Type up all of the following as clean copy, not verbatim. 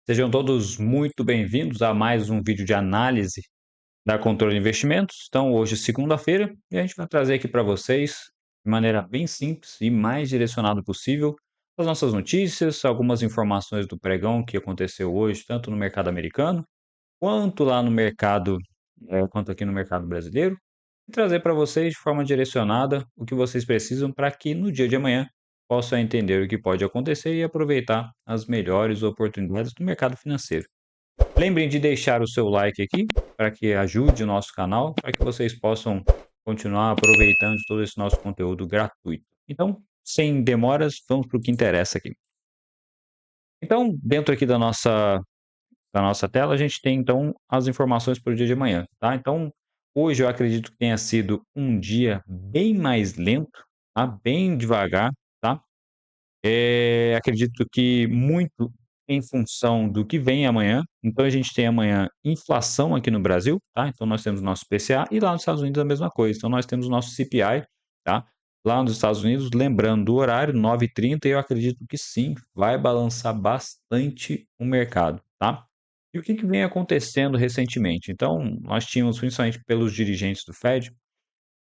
Sejam todos muito bem-vindos a mais um vídeo de análise da Controle de Investimentos. Então, hoje é segunda-feira e a gente vai trazer aqui para vocês, de maneira bem simples e mais direcionada possível, as nossas notícias, algumas informações do pregão que aconteceu hoje, tanto no mercado americano, quanto lá no mercado, quanto aqui no mercado brasileiro, e trazer para vocês de forma direcionada o que vocês precisam para que no dia de amanhã possam entender o que pode acontecer e aproveitar as melhores oportunidades do mercado financeiro. Lembrem de deixar o seu like aqui, para que ajude o nosso canal, para que vocês possam continuar aproveitando de todo esse nosso conteúdo gratuito. Então, sem demoras, vamos para o que interessa aqui. Então, dentro aqui da nossa tela, a gente tem então as informações para o dia de amanhã, tá? Então, hoje eu acredito que tenha sido um dia bem mais lento, tá? Bem devagar, tá? Acredito que muito em função do que vem amanhã. Então a gente tem amanhã inflação aqui no Brasil, tá? Então nós temos o nosso IPCA e lá nos Estados Unidos a mesma coisa. Então nós temos o nosso CPI, tá? Lá nos Estados Unidos, lembrando do horário, 9h30, eu acredito que sim, vai balançar bastante o mercado, tá? E o que que vem acontecendo recentemente? Então, nós tínhamos, principalmente pelos dirigentes do Fed,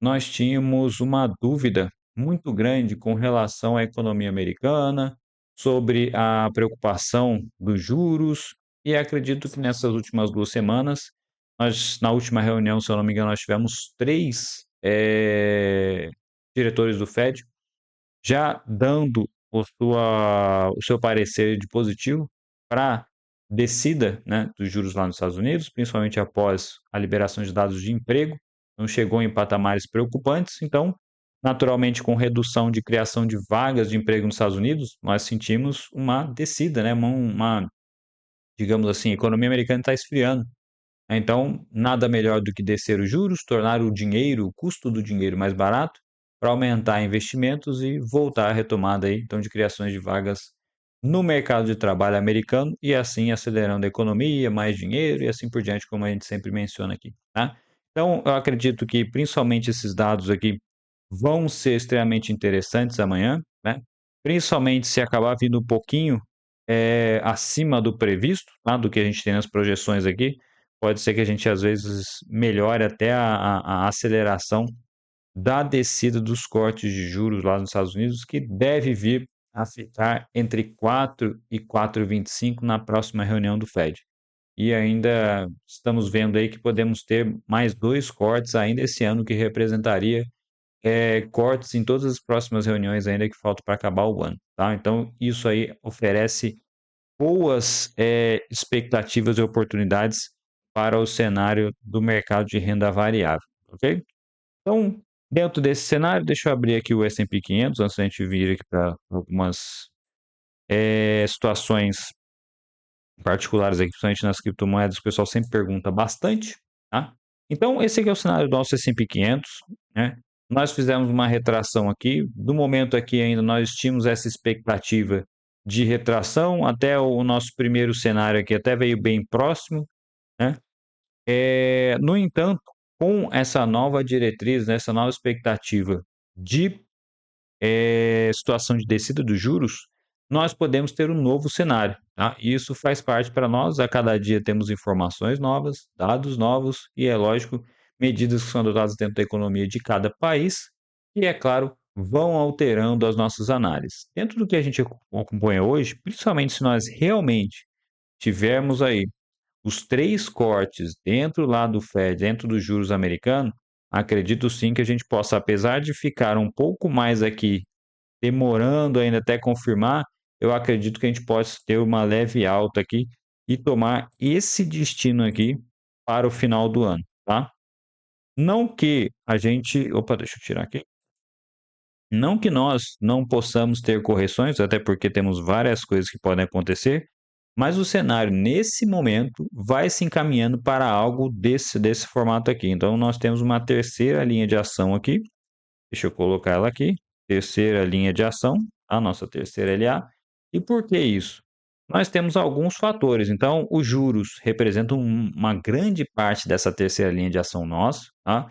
nós tínhamos uma dúvida muito grande com relação à economia americana, sobre a preocupação dos juros, e acredito que nessas últimas 2 semanas, nós na última reunião, se eu não me engano, nós tivemos 3 diretores do Fed já dando o seu parecer de positivo para descida, né, dos juros lá nos Estados Unidos, principalmente após a liberação de dados de emprego, não chegou em patamares preocupantes, então, naturalmente, com redução de criação de vagas de emprego nos Estados Unidos, nós sentimos uma descida, né, digamos assim, a economia americana está esfriando. Então, nada melhor do que descer os juros, tornar o dinheiro, o custo do dinheiro mais barato, para aumentar investimentos e voltar à retomada aí, então, de criações de vagas no mercado de trabalho americano e assim acelerando a economia, mais dinheiro e assim por diante, como a gente sempre menciona aqui, tá? Então, eu acredito que principalmente esses dados aqui vão ser extremamente interessantes amanhã, né? Principalmente se acabar vindo um pouquinho acima do previsto, tá? Do que a gente tem nas projeções aqui, pode ser que a gente às vezes melhore até a aceleração da descida dos cortes de juros lá nos Estados Unidos, que deve vir a ficar entre 4 e 4,25 na próxima reunião do Fed. E ainda estamos vendo aí que podemos ter mais 2 cortes ainda esse ano, que representaria cortes em todas as próximas reuniões ainda que faltam para acabar o ano, tá? Então isso aí oferece boas, expectativas e oportunidades para o cenário do mercado de renda variável, ok? Então, dentro desse cenário, deixa eu abrir aqui o S&P 500 antes da gente vir aqui para algumas, situações particulares aqui, principalmente nas criptomoedas, o pessoal sempre pergunta bastante, tá? Então, esse aqui é o cenário do nosso S&P 500, né? Nós fizemos uma retração aqui. Do momento aqui ainda nós tínhamos essa expectativa de retração, até o nosso primeiro cenário aqui até veio bem próximo, né? No entanto, com essa nova diretriz, né, essa nova expectativa de situação de descida dos juros, nós podemos ter um novo cenário, tá? E isso faz parte para nós, a cada dia temos informações novas, dados novos e, é lógico, medidas que são adotadas dentro da economia de cada país e, é claro, vão alterando as nossas análises. Dentro do que a gente acompanha hoje, principalmente se nós realmente tivermos aí os 3 cortes dentro lá do Fed, dentro dos juros americanos, acredito sim que a gente possa, apesar de ficar um pouco mais aqui demorando ainda até confirmar, eu acredito que a gente pode ter uma leve alta aqui e tomar esse destino aqui para o final do ano, tá? Não que a gente, opa, deixa eu tirar aqui. Não que nós não possamos ter correções, até porque temos várias coisas que podem acontecer, mas o cenário nesse momento vai se encaminhando para algo desse formato aqui. Então nós temos uma terceira linha de ação aqui. Deixa eu colocar ela aqui, terceira linha de ação, a nossa terceira LA. E por que isso? Nós temos alguns fatores, então os juros representam uma grande parte dessa terceira linha de ação nossa, tá?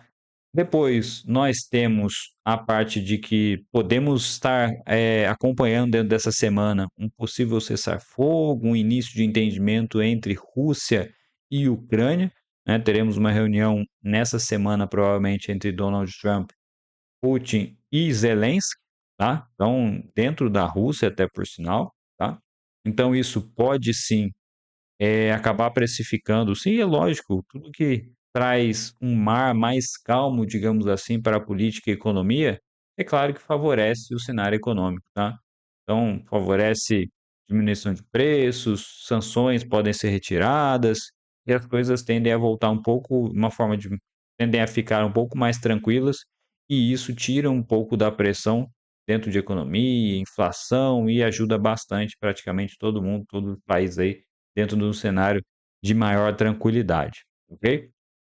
Depois, nós temos a parte de que podemos estar acompanhando dentro dessa semana um possível cessar-fogo, um início de entendimento entre Rússia e Ucrânia, né? Teremos uma reunião nessa semana, provavelmente, entre Donald Trump, Putin e Zelensky, tá? Então, dentro da Rússia, até por sinal, tá? Então, isso pode sim acabar precificando. Sim, é lógico, tudo que traz um mar mais calmo, digamos assim, para a política e economia, é claro que favorece o cenário econômico, tá? Então, favorece diminuição de preços, sanções podem ser retiradas e as coisas tendem a voltar um pouco, uma forma de tendem a ficar um pouco mais tranquilas e isso tira um pouco da pressão dentro de economia, inflação e ajuda bastante praticamente todo mundo, todo o país aí dentro de um cenário de maior tranquilidade, ok?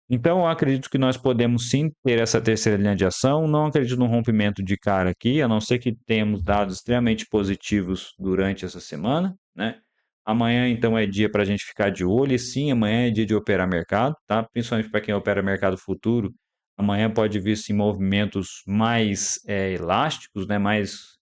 Então, eu acredito que nós podemos sim ter essa terceira linha de ação. Não acredito num rompimento de cara aqui, a não ser que tenhamos dados extremamente positivos durante essa semana, né? Amanhã, então, é dia para a gente ficar de olho. E sim, amanhã é dia de operar mercado, tá? Principalmente para quem opera mercado futuro. Amanhã pode vir sim movimentos mais elásticos, né? Mais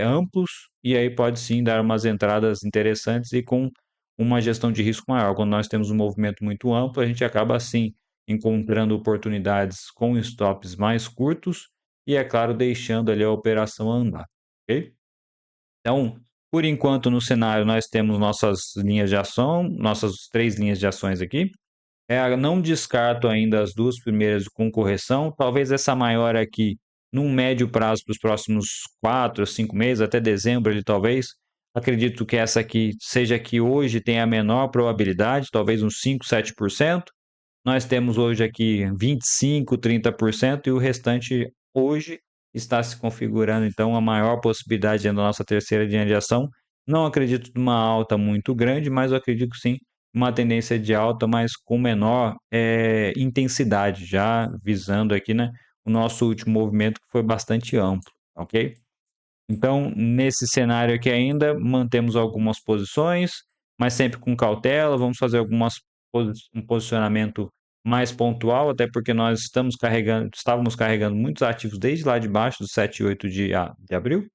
amplos. E aí pode sim dar umas entradas interessantes e com uma gestão de risco maior. Quando nós temos um movimento muito amplo, a gente acaba assim encontrando oportunidades com stops mais curtos e, é claro, deixando ali a operação andar, ok? Então, por enquanto, no cenário, nós temos nossas linhas de ação, nossas três linhas de ações aqui. Não descarto ainda as duas primeiras com correção, talvez essa maior aqui, num médio prazo para os próximos 4 a 5 meses, até dezembro ali talvez. Acredito que essa aqui seja que hoje tem a menor probabilidade, talvez uns 5, 7%. Nós temos hoje aqui 25, 30% e o restante hoje está se configurando, então, a maior possibilidade da nossa terceira linha de ação. Não acredito numa alta muito grande, mas eu acredito sim uma tendência de alta, mas com menor intensidade, já visando aqui, né, o nosso último movimento que foi bastante amplo, ok? Então, nesse cenário aqui ainda, mantemos algumas posições, mas sempre com cautela, vamos fazer um posicionamento mais pontual, até porque nós estávamos carregando muitos ativos desde lá de baixo, do 7 e 8 de abril,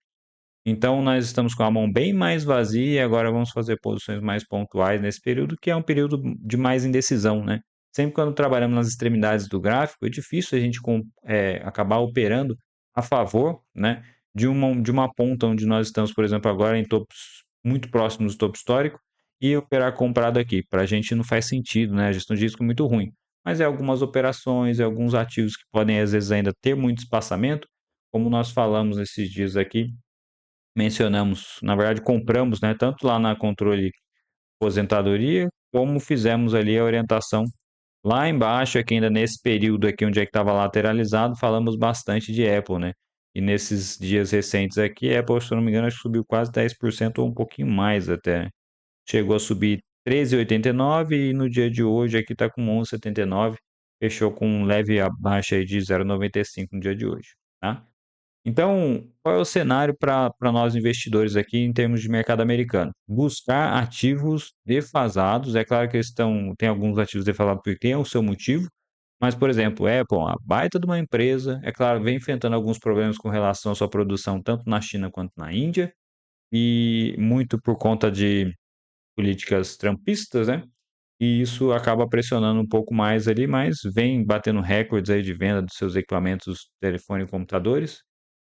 então nós estamos com a mão bem mais vazia e agora vamos fazer posições mais pontuais nesse período, que é um período de mais indecisão, né? Sempre quando trabalhamos nas extremidades do gráfico, é difícil a gente acabar operando a favor, né, de uma ponta onde nós estamos, por exemplo, agora em topos muito próximos do topo histórico e operar comprado aqui. Para a gente não faz sentido, né? A gestão de risco é muito ruim. Mas é algumas operações, é alguns ativos que podem às vezes ainda ter muito espaçamento, como nós falamos nesses dias aqui, mencionamos, na verdade compramos, né, tanto lá na controle aposentadoria, como fizemos ali a orientação lá embaixo, aqui ainda nesse período aqui onde é que estava lateralizado, falamos bastante de Apple, né? E nesses dias recentes aqui, a Apple, se eu não me engano, acho que subiu quase 10% ou um pouquinho mais até. Chegou a subir 13,89 e no dia de hoje aqui está com 11,79, fechou com um leve abaixa aí de 0,95 no dia de hoje, tá? Então, qual é o cenário para nós investidores aqui em termos de mercado americano? Buscar ativos defasados. É claro que tem alguns ativos defasados porque tem o seu motivo, mas, por exemplo, Apple, uma baita de uma empresa, é claro, vem enfrentando alguns problemas com relação à sua produção, tanto na China quanto na Índia, e muito por conta de políticas trumpistas, né? E isso acaba pressionando um pouco mais ali, mas vem batendo recordes aí de venda dos seus equipamentos, telefone e computadores.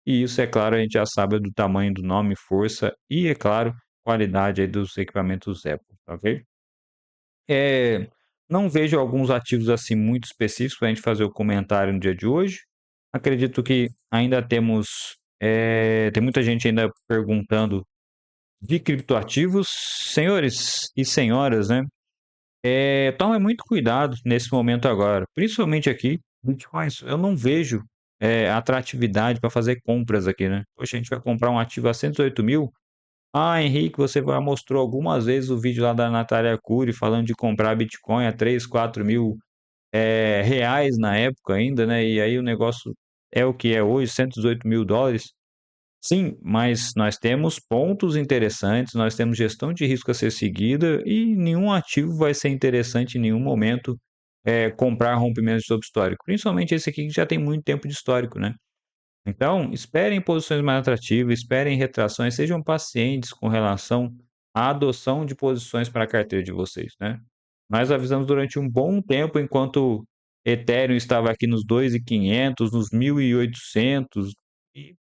E isso, é claro, a gente já sabe do tamanho do nome, força e, é claro, qualidade aí dos equipamentos Apple, tá ok? Eh, não vejo alguns ativos, assim, muito específicos para a gente fazer o comentário no dia de hoje. Acredito que ainda tem muita gente ainda perguntando de criptoativos. Senhores e senhoras, né, tome muito cuidado nesse momento agora, principalmente aqui, bitcoins. Eu não vejo atratividade para fazer compras aqui, né? Poxa, a gente vai comprar um ativo a 108 mil. Ah, Henrique, você já mostrou algumas vezes o vídeo lá da Natália Arcuri falando de comprar Bitcoin a 3, 4 mil reais na época ainda, né? E aí o negócio é o que é hoje, 118 mil dólares. Sim, mas nós temos pontos interessantes, nós temos gestão de risco a ser seguida e nenhum ativo vai ser interessante em nenhum momento comprar rompimentos de topo histórico, principalmente esse aqui que já tem muito tempo de histórico, né? Então, esperem posições mais atrativas, esperem retrações, sejam pacientes com relação à adoção de posições para a carteira de vocês, né? Nós avisamos durante um bom tempo, enquanto Ethereum estava aqui nos 2.500, nos 1.800, e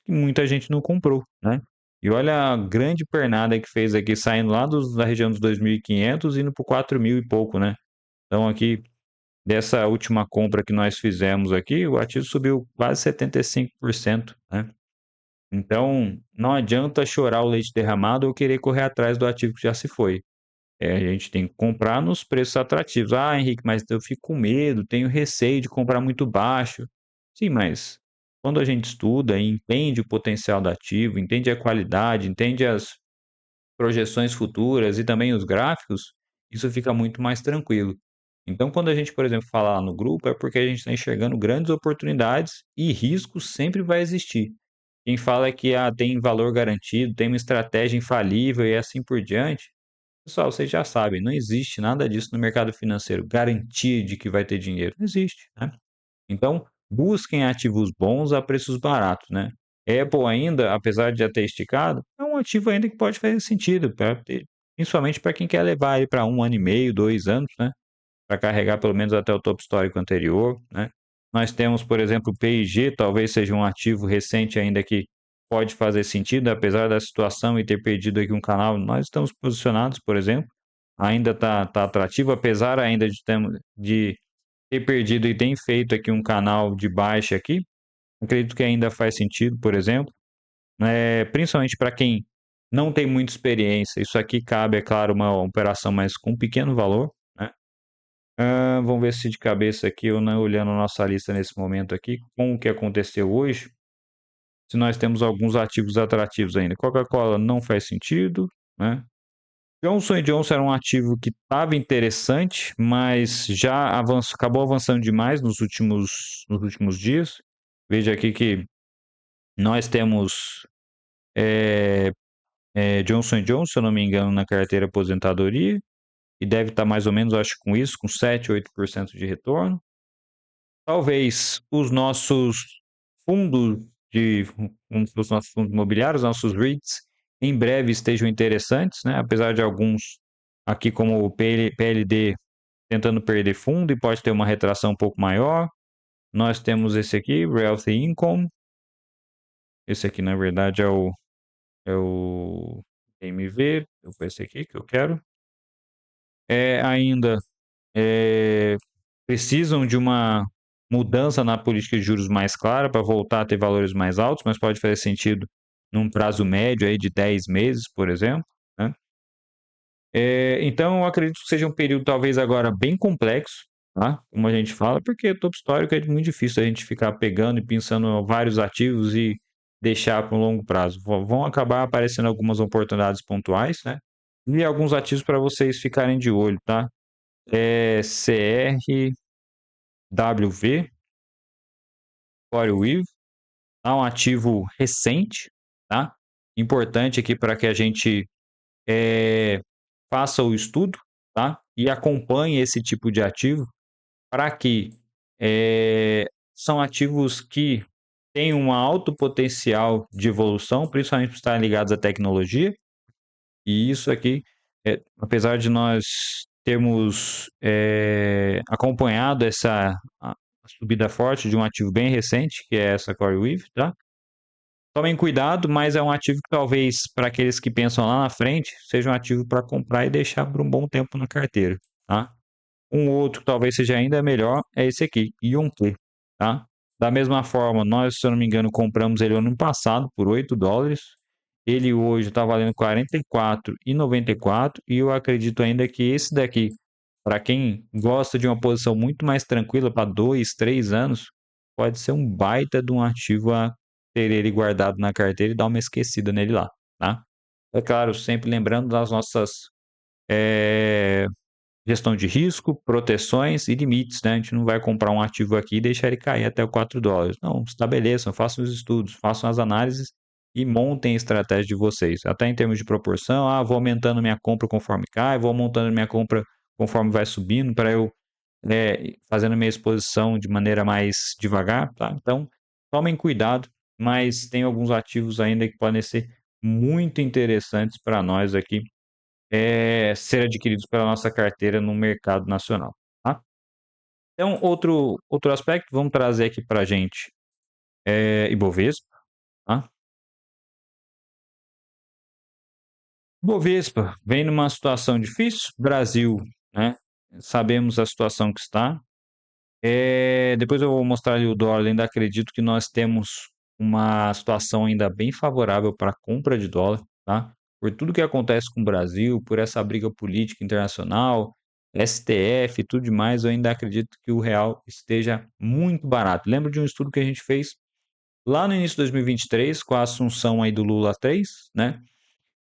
muita gente não comprou, né? E olha a grande pernada que fez aqui, saindo lá da região dos 2.500, indo para 4.000 e pouco, né? Então aqui, dessa última compra que nós fizemos aqui, o ativo subiu quase 75%, né? Então, não adianta chorar o leite derramado ou querer correr atrás do ativo que já se foi. A gente tem que comprar nos preços atrativos. Ah, Henrique, mas eu fico com medo, tenho receio de comprar muito baixo. Sim, mas quando a gente estuda e entende o potencial do ativo, entende a qualidade, entende as projeções futuras e também os gráficos, isso fica muito mais tranquilo. Então, quando a gente, por exemplo, fala lá no grupo, é porque a gente está enxergando grandes oportunidades e risco sempre vai existir. Quem fala que tem valor garantido, tem uma estratégia infalível e assim por diante, pessoal, vocês já sabem, não existe nada disso no mercado financeiro, garantia de que vai ter dinheiro, não existe, né? Então, busquem ativos bons a preços baratos, né? Apple ainda, apesar de já ter esticado, é um ativo ainda que pode fazer sentido, principalmente para quem quer levar ele para 1 ano e meio, 2 anos, né? Para carregar pelo menos até o topo histórico anterior, né? Nós temos, por exemplo, o P&G, talvez seja um ativo recente ainda que pode fazer sentido, apesar da situação e ter perdido aqui um canal, nós estamos posicionados, por exemplo, ainda tá atrativo, apesar ainda de ter perdido e tem feito aqui um canal de baixa aqui, acredito que ainda faz sentido, por exemplo, principalmente para quem não tem muita experiência, isso aqui cabe, é claro, uma operação, mas com um pequeno valor, né? Vamos ver se de cabeça aqui, eu não olhando a nossa lista nesse momento aqui, com o que aconteceu hoje, se nós temos alguns ativos atrativos ainda. Coca-Cola não faz sentido, né? Johnson Johnson era um ativo que estava interessante, mas já acabou avançando demais nos últimos dias. Veja aqui que nós temos Johnson Johnson, se eu não me engano, na carteira aposentadoria, e deve estar mais ou menos, acho, com isso, com 7, 8% de retorno. Talvez os nossos fundos os nossos fundos imobiliários, nossos REITs, em breve estejam interessantes, né? Apesar de alguns aqui como o PLD tentando perder fundo e pode ter uma retração um pouco maior. Nós temos esse aqui, Realty Income. Esse aqui, na verdade, é o MV. Esse aqui que eu quero. Ainda precisam de uma mudança na política de juros mais clara para voltar a ter valores mais altos, mas pode fazer sentido num prazo médio aí de 10 meses, por exemplo, né? Então, eu acredito que seja um período talvez agora bem complexo, tá? Como a gente fala, porque topo histórico é muito difícil a gente ficar pegando e pensando vários ativos e deixar para um longo prazo. Vão acabar aparecendo algumas oportunidades pontuais, né? E alguns ativos para vocês ficarem de olho, tá? CRWV, CoreWeave, tá? Um ativo recente, tá? Importante aqui para que a gente faça o estudo, tá? E acompanhe esse tipo de ativo para que são ativos que têm um alto potencial de evolução, principalmente por estarem ligados à tecnologia. E isso aqui, apesar de nós termos acompanhado a subida forte de um ativo bem recente, que é essa CoreWeave, tá? Tomem cuidado, mas é um ativo que talvez para aqueles que pensam lá na frente, seja um ativo para comprar e deixar por um bom tempo na carteira, tá? Um outro que talvez seja ainda melhor é esse aqui, Ionplay, tá? Da mesma forma, nós, se eu não me engano, compramos ele ano passado por $8. Ele hoje está valendo 44,94 e eu acredito ainda que esse daqui, para quem gosta de uma posição muito mais tranquila para 2, 3 anos, pode ser um baita de um ativo a ter ele guardado na carteira e dar uma esquecida nele lá, tá? É claro, sempre lembrando das nossas é, gestão de risco, proteções e limites, né? A gente não vai comprar um ativo aqui e deixar ele cair até $4. Não, estabeleçam, façam os estudos, façam as análises e montem a estratégia de vocês. Até em termos de proporção, vou aumentando minha compra conforme cai, vou montando minha compra conforme vai subindo para eu fazendo minha exposição de maneira mais devagar, tá? Então, tomem cuidado, mas tem alguns ativos ainda que podem ser muito interessantes para nós aqui, ser adquiridos pela nossa carteira no mercado nacional, tá? Então, outro aspecto, vamos trazer aqui para a gente, Ibovespa, tá? Ibovespa vem numa situação difícil, Brasil, né? Sabemos a situação que está. Depois eu vou mostrar ali o dólar, ainda acredito que nós temos uma situação ainda bem favorável para a compra de dólar, tá? Por tudo que acontece com o Brasil, por essa briga política internacional, STF e tudo demais, eu ainda acredito que o real esteja muito barato. Lembro de um estudo que a gente fez lá no início de 2023, com a assunção aí do Lula 3, né?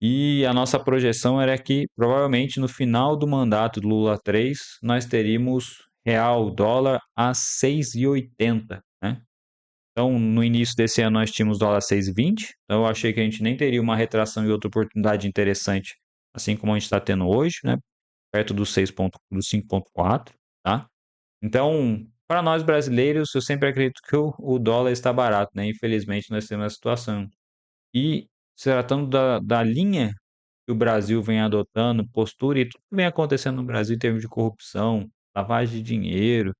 E a nossa projeção era que provavelmente no final do mandato do Lula 3 nós teríamos real dólar a 6,80, né? Então, no início desse ano nós tínhamos dólar a 6,20, então eu achei que a gente nem teria uma retração e outra oportunidade interessante, assim como a gente está tendo hoje, né? Perto dos 6 ponto, dos 5,4, tá? Então, para nós brasileiros, eu sempre acredito que o dólar está barato, né? Infelizmente nós temos essa situação. E se tratando da linha que o Brasil vem adotando, postura e tudo que vem acontecendo no Brasil em termos de corrupção, lavagem de dinheiro,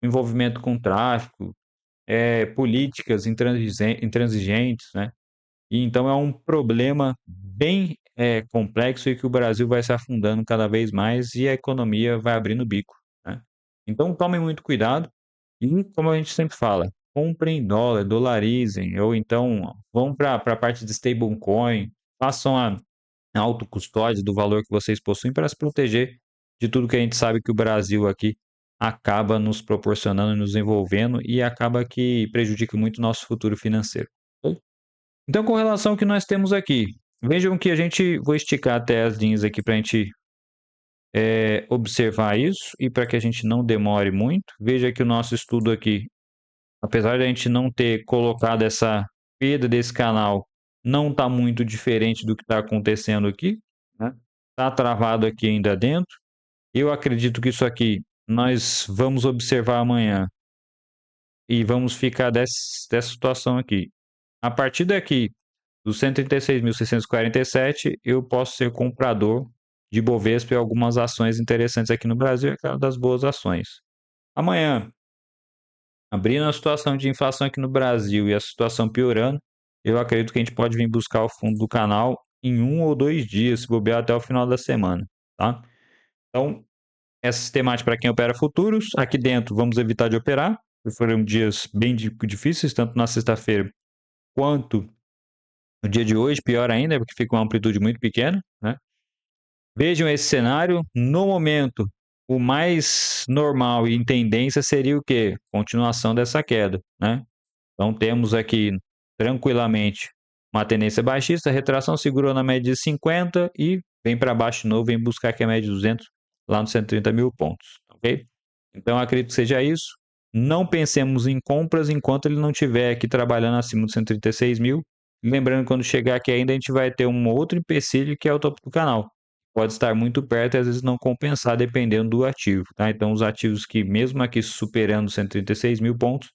envolvimento com tráfico, políticas intransigentes, né? E então é um problema bem complexo e que o Brasil vai se afundando cada vez mais e a economia vai abrindo o bico, né? Então tomem muito cuidado e, como a gente sempre fala, comprem dólar, dolarizem, ou então vão para a parte de stablecoin, façam a autocustódia do valor que vocês possuem para se proteger de tudo que a gente sabe que o Brasil aqui acaba nos proporcionando e nos envolvendo e acaba que prejudica muito o nosso futuro financeiro. Então, com relação ao que nós temos aqui, vejam que a gente, vou esticar até as linhas aqui para a gente observar isso e para que a gente não demore muito. Veja que o nosso estudo aqui, apesar de a gente não ter colocado essa perda desse canal, não está muito diferente do que está acontecendo aqui, né? Está travado aqui ainda dentro. Eu acredito que isso aqui nós vamos observar amanhã e vamos ficar dessa situação aqui. A partir daqui, dos 136.647, eu posso ser comprador de Bovespa e algumas ações interessantes aqui no Brasil, é claro, das boas ações. Amanhã, abrindo a situação de inflação aqui no Brasil e a situação piorando, eu acredito que a gente pode vir buscar o fundo do canal em 1 ou 2 dias, se bobear até o final da semana, tá? Então, essa sistemática para quem opera futuros, aqui dentro vamos evitar de operar, foram dias bem difíceis, tanto na sexta-feira quanto no dia de hoje, pior ainda, porque fica uma amplitude muito pequena, né? Vejam esse cenário, no momento, o mais normal e em tendência seria o quê? Continuação dessa queda, né? Então temos aqui tranquilamente uma tendência baixista, a retração segurou na média de 50 e vem para baixo de novo, vem buscar aqui a média de 200 lá nos 130 mil pontos, ok? Então acredito que seja isso. Não pensemos em compras enquanto ele não estiver aqui trabalhando acima dos 136 mil. Lembrando que quando chegar aqui ainda a gente vai ter um outro empecilho que é o topo do canal. Pode estar muito perto e às vezes não compensar dependendo do ativo, tá? Então os ativos que mesmo aqui superando 136 mil pontos,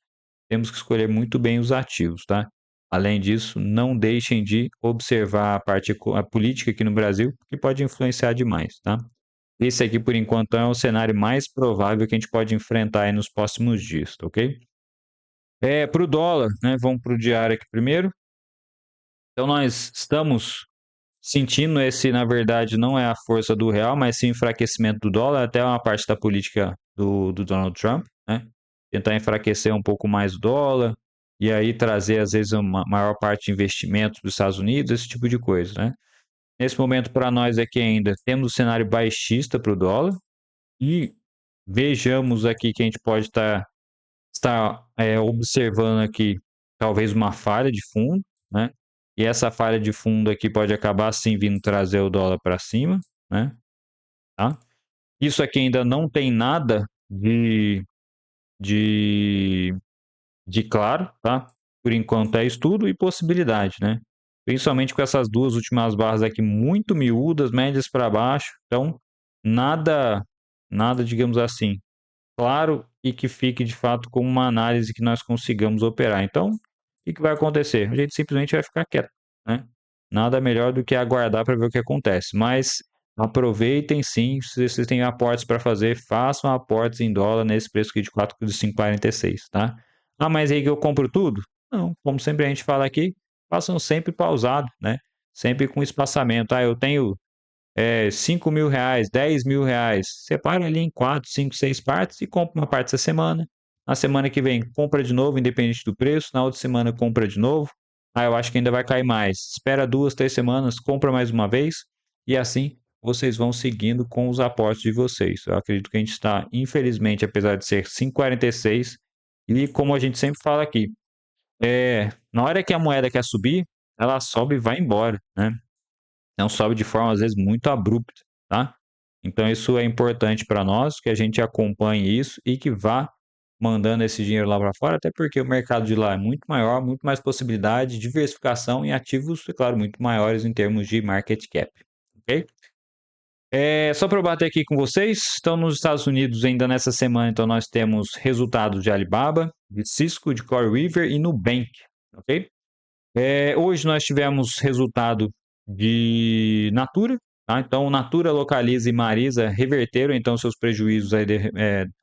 temos que escolher muito bem os ativos, tá? Além disso, não deixem de observar a política aqui no Brasil, que pode influenciar demais, tá? Esse aqui, por enquanto, é o cenário mais provável que a gente pode enfrentar aí nos próximos dias, tá ok? Para o dólar, né? Vamos para o diário aqui primeiro. Então, nós estamos sentindo esse, na verdade, não é a força do real, mas sim o enfraquecimento do dólar, até uma parte da política do Donald Trump, né? Tentar enfraquecer um pouco mais o dólar e aí trazer, às vezes, uma maior parte de investimentos dos Estados Unidos, esse tipo de coisa, né? Nesse momento, para nós aqui ainda, temos um cenário baixista para o dólar e vejamos aqui que a gente pode estar observando aqui talvez uma falha de fundo, né? E essa falha de fundo aqui pode acabar sim vindo trazer o dólar para cima, né? Tá? Isso aqui ainda não tem nada de, de claro, tá? Por enquanto é estudo e possibilidade, né? Principalmente com essas duas últimas barras aqui muito miúdas, médias para baixo, então nada, digamos assim, claro e que fique de fato com uma análise que nós consigamos operar. Então, o que que vai acontecer? A gente simplesmente vai ficar quieto, né? Nada melhor do que aguardar para ver o que acontece. Mas aproveitem sim, se vocês têm aportes para fazer, façam aportes em dólar nesse preço aqui de 4,546, tá? Ah, mas aí que eu compro tudo? Não, como sempre a gente fala aqui, façam sempre pausado, né? Sempre com espaçamento. Ah, eu tenho 5 mil reais, 10 mil reais, separa ali em 4, 5, 6 partes e compra uma parte essa semana. Na semana que vem, compra de novo, independente do preço. Na outra semana, compra de novo. Ah, eu acho que ainda vai cair mais. Espera 2, 3 semanas, compra mais uma vez. E assim vocês vão seguindo com os aportes de vocês. Eu acredito que a gente está, infelizmente, apesar de ser 5,46, e como a gente sempre fala aqui, na hora que a moeda quer subir, ela sobe e vai embora, né? Não sobe de forma, às vezes, muito abrupta, tá? Então, isso é importante para nós, que a gente acompanhe isso e que vá mandando esse dinheiro lá para fora, até porque o mercado de lá é muito maior, muito mais possibilidade, diversificação em ativos, é claro, muito maiores em termos de market cap, ok? Só para eu bater aqui com vocês, então nos Estados Unidos ainda nessa semana, então nós temos resultados de Alibaba, de Cisco, de CoreWeaver e Nubank, ok? Hoje nós tivemos resultado de Natura, tá? Então Natura, Localiza e Marisa reverteram então seus prejuízos aí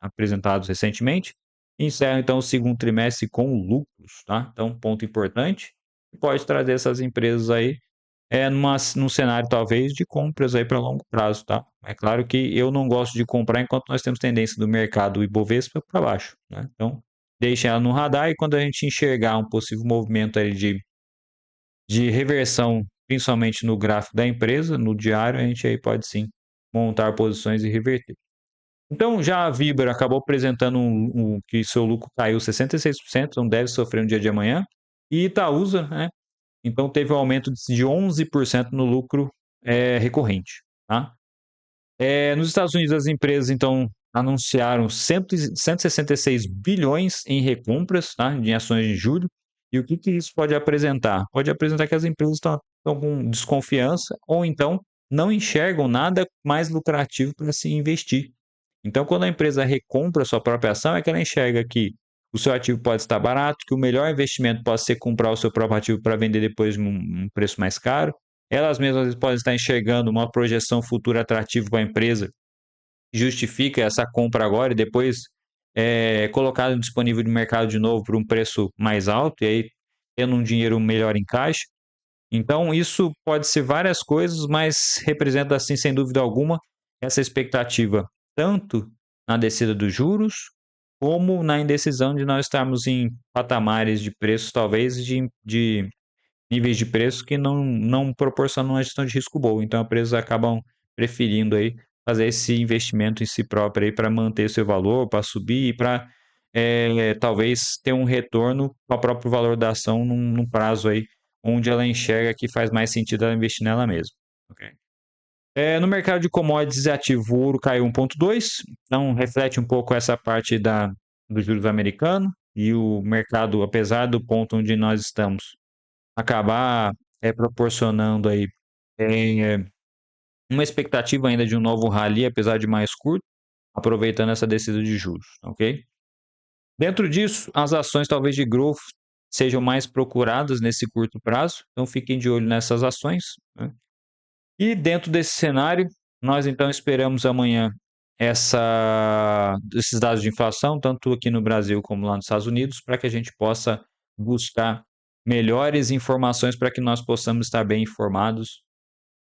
apresentados recentemente. Encerram então o segundo trimestre com lucros, tá? Então ponto importante, pode trazer essas empresas aí num cenário talvez de compras aí para longo prazo, tá? É claro que eu não gosto de comprar enquanto nós temos tendência do mercado Ibovespa para baixo, né? Então deixe ela no radar e quando a gente enxergar um possível movimento aí de reversão, principalmente no gráfico da empresa, no diário, a gente aí pode sim montar posições e reverter. Então, já a Vibra acabou apresentando que seu lucro caiu 66%, não deve sofrer no dia de amanhã. E Itaúsa, né? Então, teve um aumento de 11% no lucro recorrente. Tá? Nos Estados Unidos, as empresas, então, anunciaram 166 bilhões em recompras, tá? Em ações de julho. E o que, que isso pode apresentar? Pode apresentar que as empresas estão com desconfiança ou então não enxergam nada mais lucrativo para se investir. Então, quando a empresa recompra a sua própria ação, é que ela enxerga que o seu ativo pode estar barato, que o melhor investimento pode ser comprar o seu próprio ativo para vender depois num preço mais caro. Elas mesmas podem estar enxergando uma projeção futura atrativa para a empresa, justifica essa compra agora e depois colocado disponível no mercado de novo por um preço mais alto e aí tendo um dinheiro melhor em caixa. Então, isso pode ser várias coisas, mas representa, assim, sem dúvida alguma, essa expectativa, tanto na descida dos juros, como na indecisão de nós estarmos em patamares de preços, talvez, de níveis de preço que não proporcionam uma gestão de risco boa. Então, empresas acabam preferindo aí fazer esse investimento em si próprio aí para manter seu valor, para subir e para talvez ter um retorno para o próprio valor da ação num prazo aí onde ela enxerga que faz mais sentido ela investir nela mesma. Okay? No mercado de commodities ativo, o ouro caiu 1,2, então reflete um pouco essa parte dos juros americanos e o mercado, apesar do ponto onde nós estamos, acabar proporcionando aí é, uma expectativa ainda de um novo rally, apesar de mais curto, aproveitando essa descida de juros, ok? Dentro disso, as ações talvez de growth sejam mais procuradas nesse curto prazo, então fiquem de olho nessas ações. Né? E dentro desse cenário, nós então esperamos amanhã esses dados de inflação, tanto aqui no Brasil como lá nos Estados Unidos, para que a gente possa buscar melhores informações para que nós possamos estar bem informados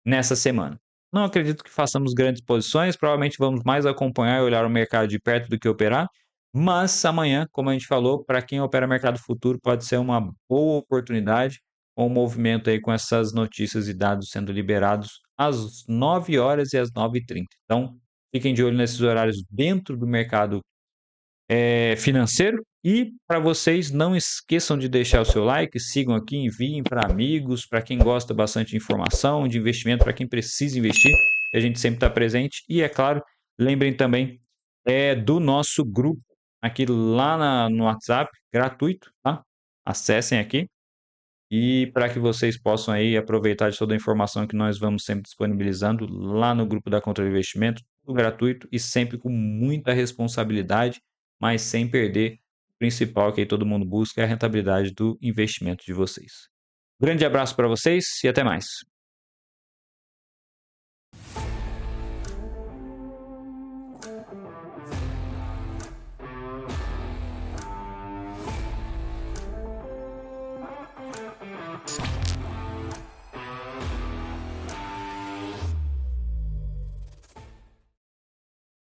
nessa semana. Não acredito que façamos grandes posições, provavelmente vamos mais acompanhar e olhar o mercado de perto do que operar, mas amanhã, como a gente falou, para quem opera mercado futuro, pode ser uma boa oportunidade, um movimento aí com essas notícias e dados sendo liberados às 9 horas e às 9h30. Então, fiquem de olho nesses horários dentro do mercado financeiro. E para vocês, não esqueçam de deixar o seu like, sigam aqui, enviem para amigos, para quem gosta bastante de informação, de investimento, para quem precisa investir, a gente sempre está presente. E é claro, lembrem também do nosso grupo aqui lá no WhatsApp, gratuito, tá? Acessem aqui e para que vocês possam aí aproveitar de toda a informação que nós vamos sempre disponibilizando lá no grupo da Controle de Investimento, tudo gratuito e sempre com muita responsabilidade, mas sem perder o principal que aí todo mundo busca, é a rentabilidade do investimento de vocês. Grande abraço para vocês e até mais.